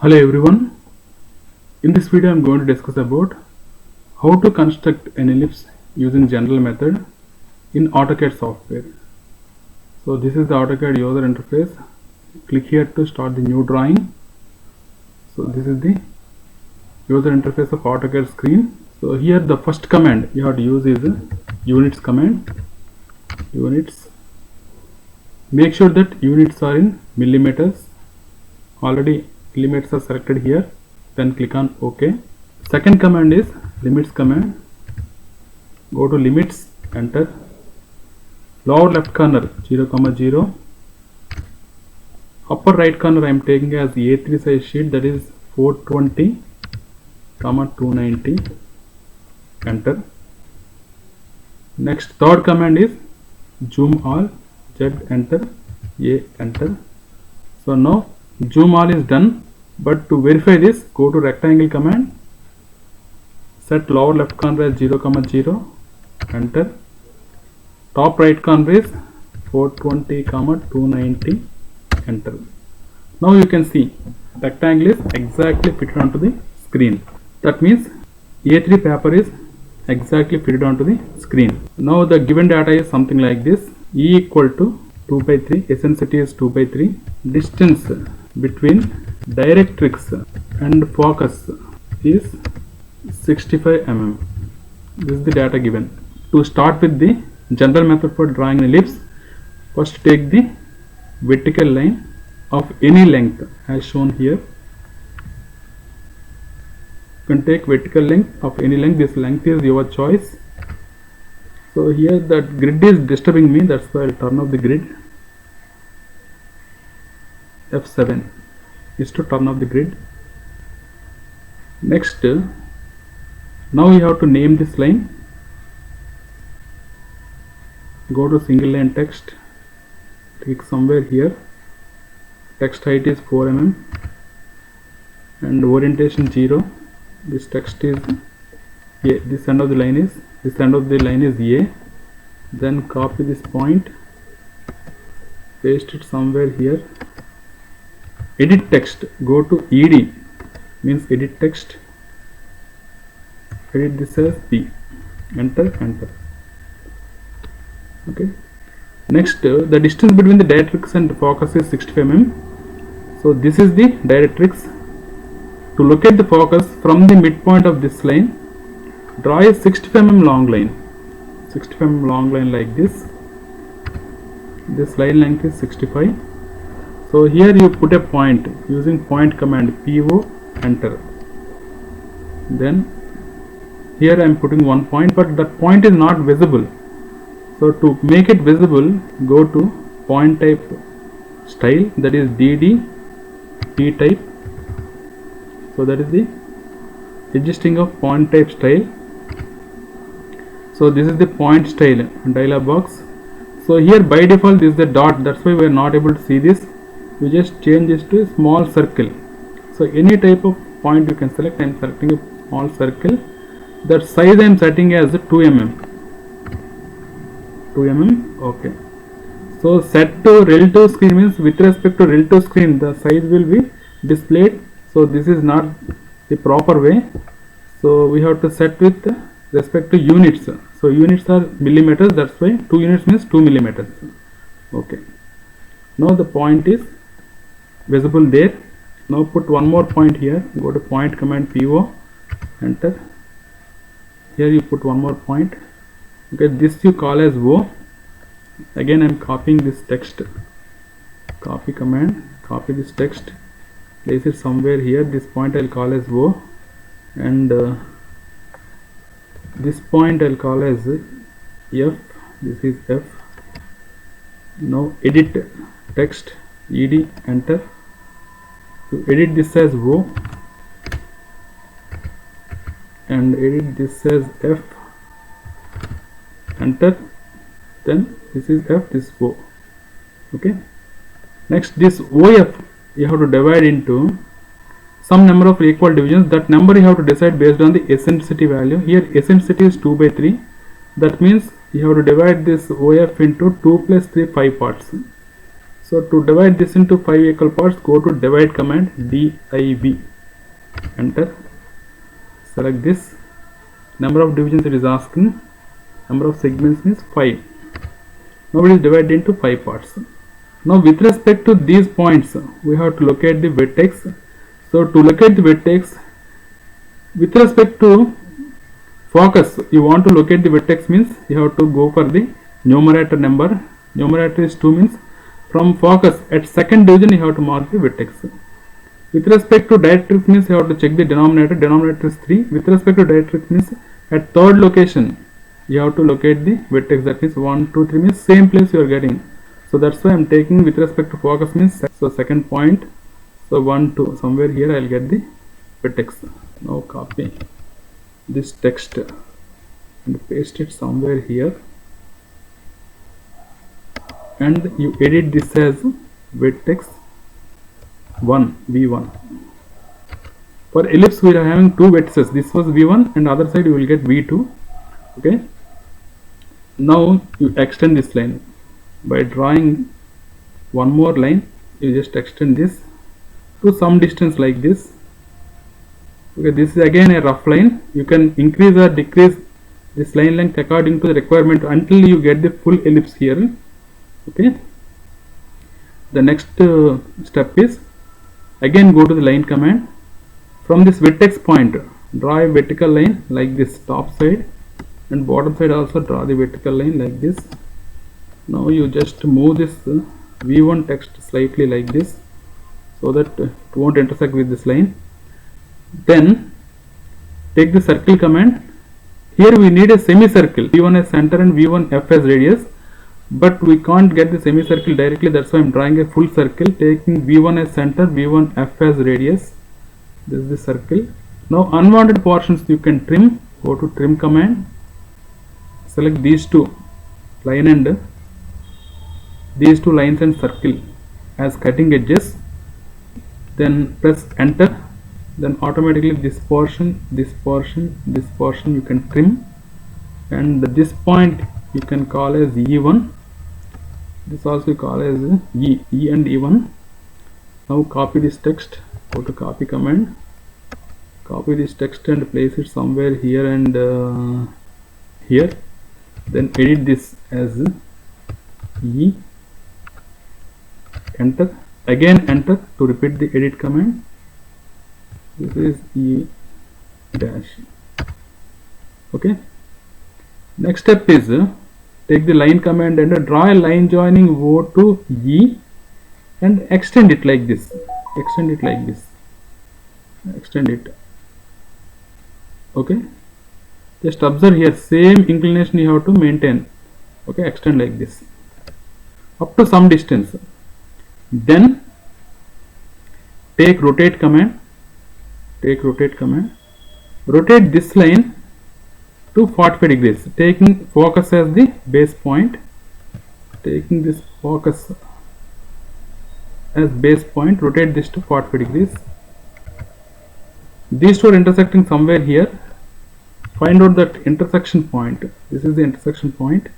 Hello everyone, in this video I am going to discuss about how to construct an ellipse using general method in AutoCAD software. So this is the AutoCAD user interface. Click here to start the new drawing. So this is the user interface of AutoCAD screen. So here the first command you have to use is units command. Units. Make sure that units are in millimeters. Already limits are selected here, then click on OK. Second command is limits command. Go to limits, enter. Lower left corner 0, 0. Upper right corner I am taking as A3 size sheet, that is 420, 290. Enter. Next third command is zoom all, Z, enter, A, enter. So now zoom all is done, but to verify this, go to rectangle command, set lower left corner as 0, 0, enter. Top right corner is 420, 290, enter. Now you can see rectangle is exactly fitted onto the screen. That means A3 paper is exactly fitted onto the screen. Now the given data is something like this: E equal to 2 by 3, eccentricity is 2 by 3, distance between directrix and focus is 65 mm. This is the data given. To start with the general method for drawing an ellipse, first take the vertical line of any length as shown here. You can take vertical length of any length. This length is your choice. So here that grid is disturbing me, that's why I'll turn off the grid. F7 is to turn off the grid. Next, now you have to name this line. Go to single line text, click somewhere here. Text height is 4 mm and orientation 0. This text is A. This end of the line is A. Then copy this point, paste it somewhere here. Edit text, go to ED, means edit text, edit this as P, enter, enter. Okay. Next, the distance between the directrix and focus is 65 mm. So this is the directrix. To locate the focus from the midpoint of this line, draw a 65 mm long line. 65 mm long line like this. This line length is 65. So here you put a point using point command, PO, enter. Then here I am putting one point, but that point is not visible. So to make it visible, go to point type style, that is DD P type. So that is the existing of point type style. So this is the point style dialog box. So here by default this is the dot, that's why we are not able to see this. We just change this to a small circle. So any type of point you can select. I am selecting a small circle. That size I am setting as 2 mm. 2 mm. Okay. So set to relative screen means with respect to relative screen the size will be displayed. So this is not the proper way. So we have to set with respect to units. So units are millimeters. That's why 2 units means 2 millimeters. Okay. Now the point is visible there. Now put one more point here. Go to point command, PO, enter. Here you put one more point. Okay, this you call as O. Again I am copying this text. Copy command, copy this text, place it somewhere here. This point I'll call as O, and this point I'll call as F. This is F. Now edit text, ED, enter. To edit this as O and edit this as F, enter. Then this is F, this O. Okay. Next, this OF you have to divide into some number of equal divisions. That number you have to decide based on the eccentricity value. Here eccentricity is 2 by 3. That means you have to divide this OF into 2 plus 3, 5 parts. So to divide this into 5 equal parts, go to divide command, div, enter, select this. Number of divisions it is asking, number of segments means 5. Now it is divided into 5 parts. Now with respect to these points, we have to locate the vertex. So to locate the vertex, with respect to focus, you want to locate the vertex means you have to go for the numerator number. Numerator is 2 means from focus at second division you have to mark the vertex. With respect to directrix means you have to check the denominator. Denominator is 3. With respect to directrix means at third location you have to locate the vertex. That means 1, 2, 3 means same place you are getting. So that's why I am taking with respect to focus means so second point. So 1, 2 somewhere here I will get the vertex. Now copy this text and paste it somewhere here, and you edit this as vertex 1, v1. For ellipse we are having 2 vertices. This was v1 and other side you will get v2. Okay, now you extend this line by drawing one more line. You just extend this to some distance like this. Okay, this is again a rough line. You can increase or decrease this line length according to the requirement until you get the full ellipse here. Okay, the next step is again go to the line command. From this vertex point draw a vertical line like this, top side and bottom side also draw the vertical line like this. Now you just move this v1 text slightly like this so that it won't intersect with this line. Then take the circle command. Here we need a semicircle, v1 as center and v1 f as radius, but we can't get the semicircle directly. That's why I am drawing a full circle, taking v1 as center, v1 f as radius. This is the circle. Now unwanted portions you can trim. Go to trim command, select these two line and these two lines and circle as cutting edges, then press enter. Then automatically this portion you can trim, and this point you can call as E1. This also you call as E and E1. Now copy this text, go to copy command, copy this text and place it somewhere here and here. Then edit this as E, enter, again enter to repeat the edit command. This is E dash. Okay, next step is take the line command and draw a line joining O to E and extend it like this, extend it like this, extend it. Okay, just observe here, same inclination you have to maintain. Okay, extend like this up to some distance. Then take rotate command, rotate this line to 45 degrees, taking focus as the base point, taking this focus as base point, rotate this to 45 degrees. These two are intersecting somewhere here. Find out that intersection point. This is the intersection point.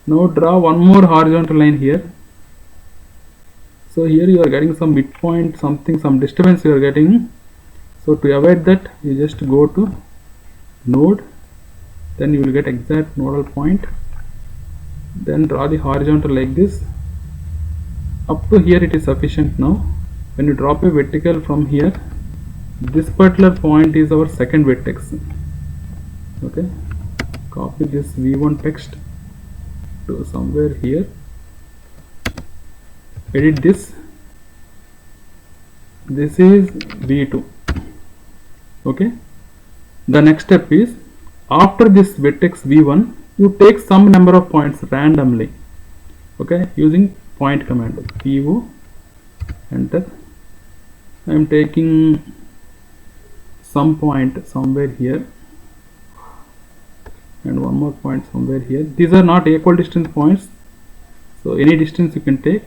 Now draw one more horizontal line here. So here you are getting some midpoint, something, some disturbance you are getting. So to avoid that, you just go to node, then you will get exact nodal point, then draw the horizontal like this. Up to here it is sufficient. Now when you drop a vertical from here, this particular point is our second vertex. Okay, copy this v1 text to somewhere here, edit this, this is v2. Okay, the next step is after this vertex v1 you take some number of points randomly. Okay, using point command, po, enter. I am taking some point somewhere here and one more point somewhere here. These are not equal distance points, so any distance you can take.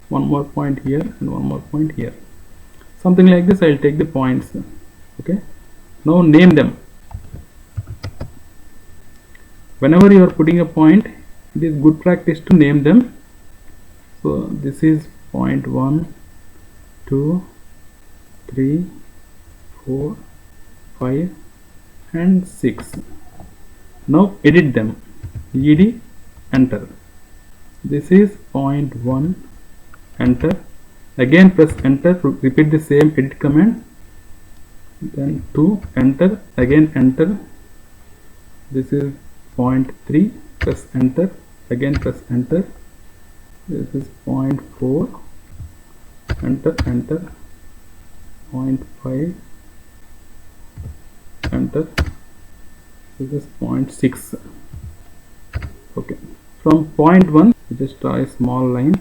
One more point here and one more point here, something like this. I will take the points. Okay, now name them. Whenever you are putting a point, it is good practice to name them. So this is point 1, 2, 3, 4, 5 and 6. Now edit them. ED, enter. This is point 1, enter. Again press enter to repeat the same edit command. Then 2, enter. Again enter. This is point 3, press enter. Again press enter. This is point 4, enter, enter. Point 5, enter. This is point 6. Okay, from point 1 just draw a small line.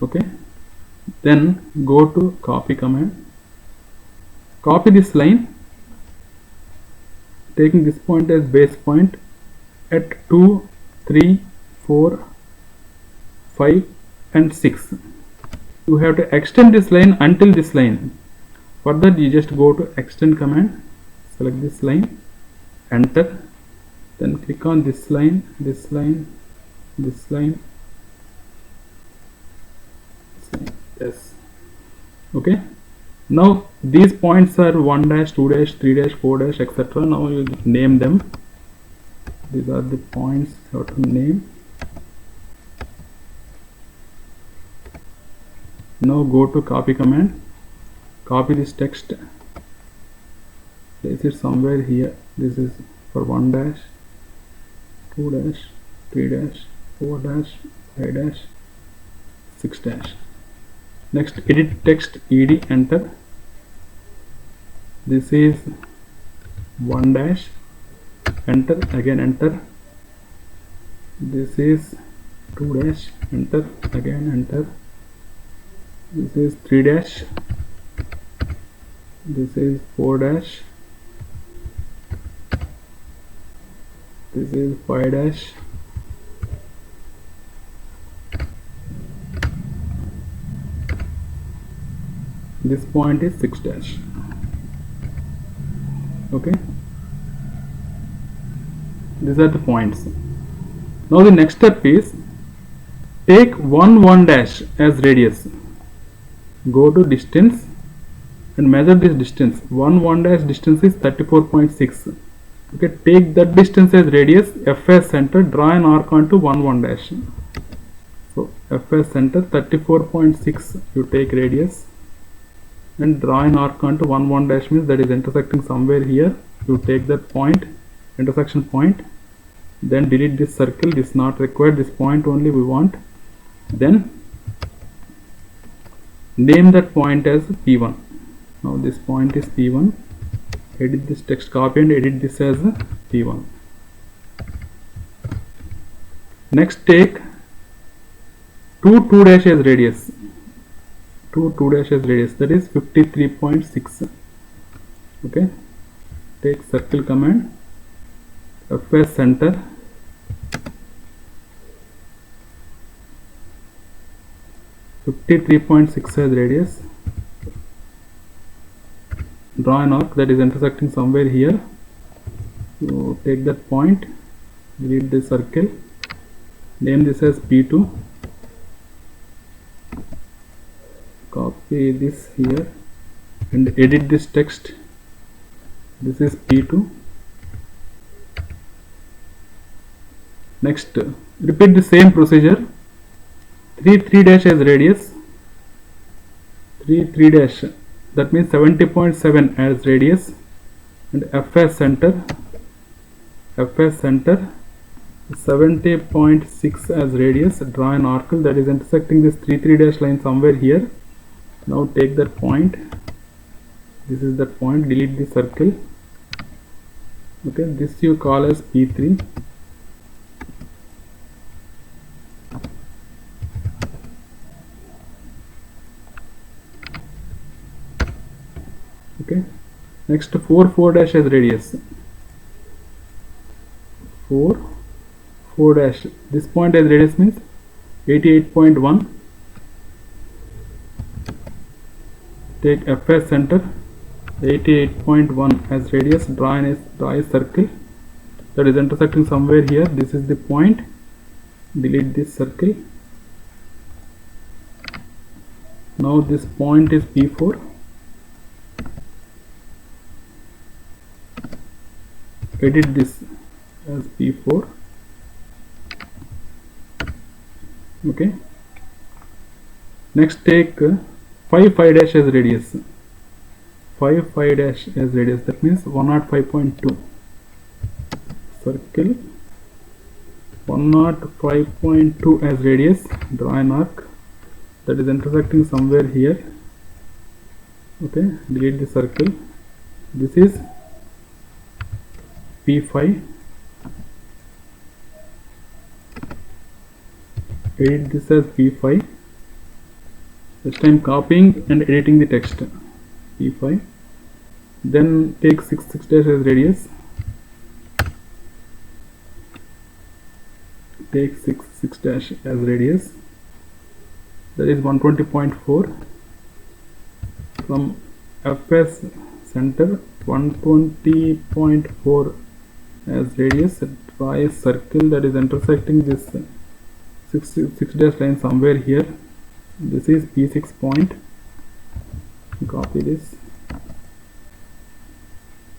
Okay, then go to copy command, copy this line, taking this point as base point at 2, 3, 4, 5 and 6. You have to extend this line until this line. For that you just go to extend command, select this line, enter, then click on this line, this line, this line, yes. Okay, now these points are 1 dash, 2 dash, 3 dash, 4 dash, etc. Now you name them. These are the points you have to name. Now go to copy command, copy this text, place it somewhere here. This is for 1 dash, 2 dash, 3 dash, 4 dash, 5 dash, 6 dash. Next edit text, ED, enter. This is 1 dash, enter, again enter. This is 2 dash, enter, again enter. This is 3 dash, this is 4 dash, this is 5 dash, this point is 6 dash. Okay, these are the points. Now the next step is take 1 dash as radius. Go to distance and measure this distance. 1 dash distance is 34.6. Okay, take that distance as radius. FS center, draw an arc onto 1 dash. So FS center 34.6, you take radius and draw an arc onto 1 dash, means that is intersecting somewhere here. You take that point, intersection point, then delete this circle, this is not required, this point only we want. Then name that point as P1. Now this point is P1. Edit this text, copy and edit this as P1. Next take 2 dash as radius. 2 dash as radius, that is 53.6. Okay, take circle command, FS center, .6 as radius. Draw an arc that is intersecting somewhere here. So take that point, delete the circle, name this as P2. Copy this here and edit this text. This is P2. Next, repeat the same procedure. 3 dash as radius. 3 dash, that means 70.7 as radius, and FS center 70.6 as radius. Draw an arc that is intersecting this 3 dash line somewhere here. Now take that point, this is that point, delete the circle. Okay, this you call as P3. Okay, next 4 dash as radius. 4 dash, this point as radius means 88.1. Take FS center, 88.1 as radius. Draw a circle that is intersecting somewhere here. This is the point. delete this circle. Now this point is P4. Edit this as P4. Okay. Next take 5 dash as radius. 5 dash as radius, that means 105.2. Circle 105.2 as radius. Draw an arc that is intersecting somewhere here. Okay, delete the circle. This is P5. Edit this as P5. This time copying and editing the text. P5. Then take 6 dash as radius. Take 6 dash as radius. That is 120.4. From FS center 120.4 as radius. Draw a circle that is intersecting this 6 dash line somewhere here. This is P6 point. Copy this.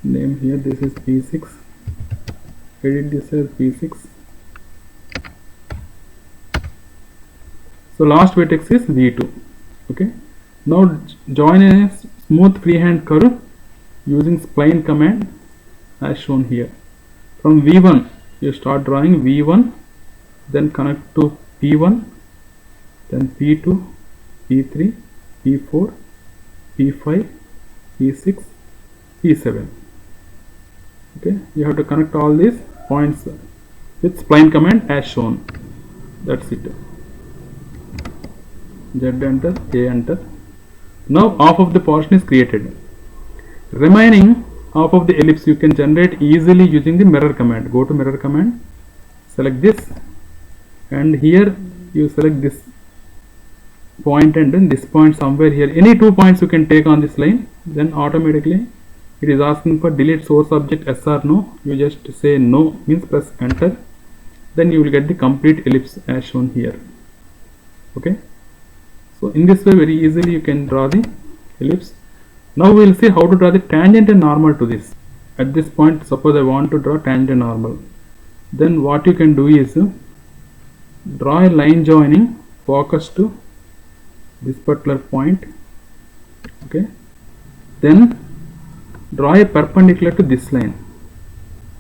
Name here. This is P6. Edit this as P6. So last vertex is V2. Okay. Now join a smooth freehand curve using spline command as shown here. From V1 you start drawing V1, then connect to P1, then P2, P3, P4, P5, P6, P7. Okay, you have to connect all these points with spline command as shown. That's it. Z enter, A enter. Now half of the portion is created. Remaining half of the ellipse you can generate easily using the mirror command. Go to mirror command, select this, and here you select this point and then this point somewhere here. Any 2 points you can take on this line. Then automatically it is asking for delete source object, yes or no. You just say no, means press enter. Then you will get the complete ellipse as shown here. Okay. So in this way very easily you can draw the ellipse. Now we will see how to draw the tangent and normal to this. At this point, suppose I want to draw tangent and normal. Then what you can do is draw a line joining focus to this particular point. Okay. Then draw a perpendicular to this line.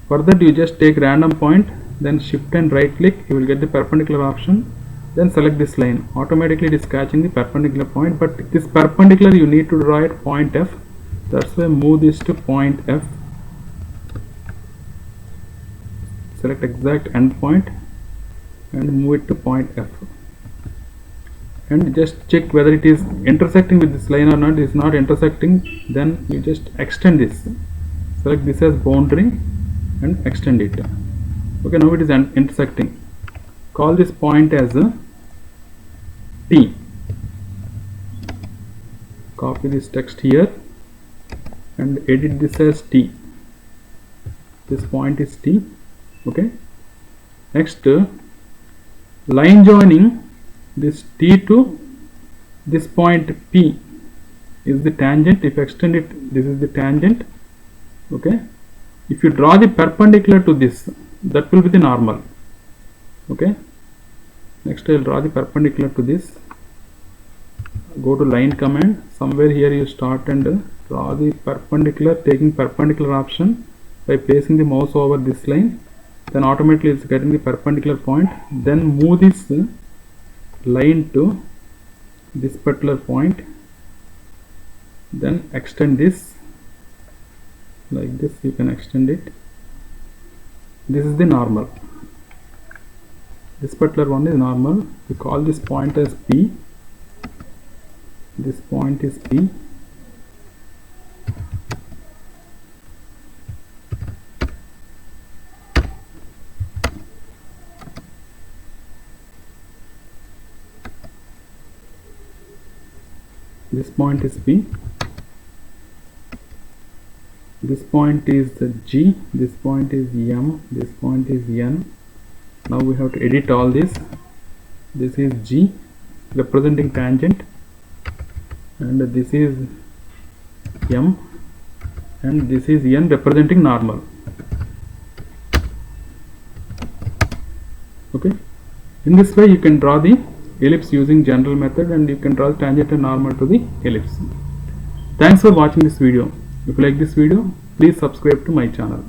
For that you just take random point, then shift and right click, you will get the perpendicular option. Then select this line. Automatically it is catching the perpendicular point, but this perpendicular you need to draw at point F. That's why move this to point F. Select exact end point and move it to point F. And just check whether it is intersecting with this line or not. It is not intersecting, then you just extend this. Select this as boundary and extend it. Okay, now it is intersecting. Call this point as T. Copy this text here and edit this as T. This point is T. Okay. Next, line joining this T to this point P is the tangent. If you extend it, this is the tangent. Okay. If you draw the perpendicular to this, that will be the normal. Okay. Next I will draw the perpendicular to this. Go to line command. Somewhere here you start and draw the perpendicular, taking perpendicular option by placing the mouse over this line. Then automatically it's getting the perpendicular point. Then move this line to this particular point. Then extend this like this. You can extend it. This is the normal. This particular one is normal. We call this point as P. This point is P. This point is P. This point is G. This point is M. This point is N. Now we have to edit all this. This is G representing tangent, and this is M, and this is N representing normal. Okay, in this way you can draw the ellipse using general method, and you can draw the tangent and normal to the ellipse. Thanks for watching this video. If you like this video, please subscribe to my channel.